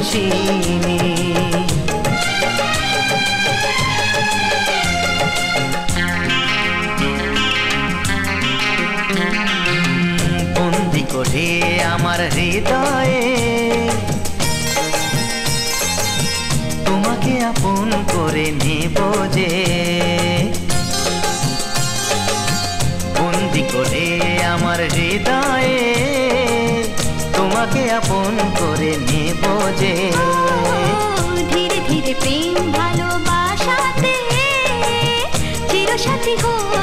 ভালোবাসিনি। বন্দি করে আমার হৃদয়ে তোমাকে আপন করে নেব যে, বন্দি করে আমার হৃদয়ে তোমাকে আপন করে নেব যে। ধীরে ধীরে প্রেম ভালোবাসাতে চিরসাথী হয়ে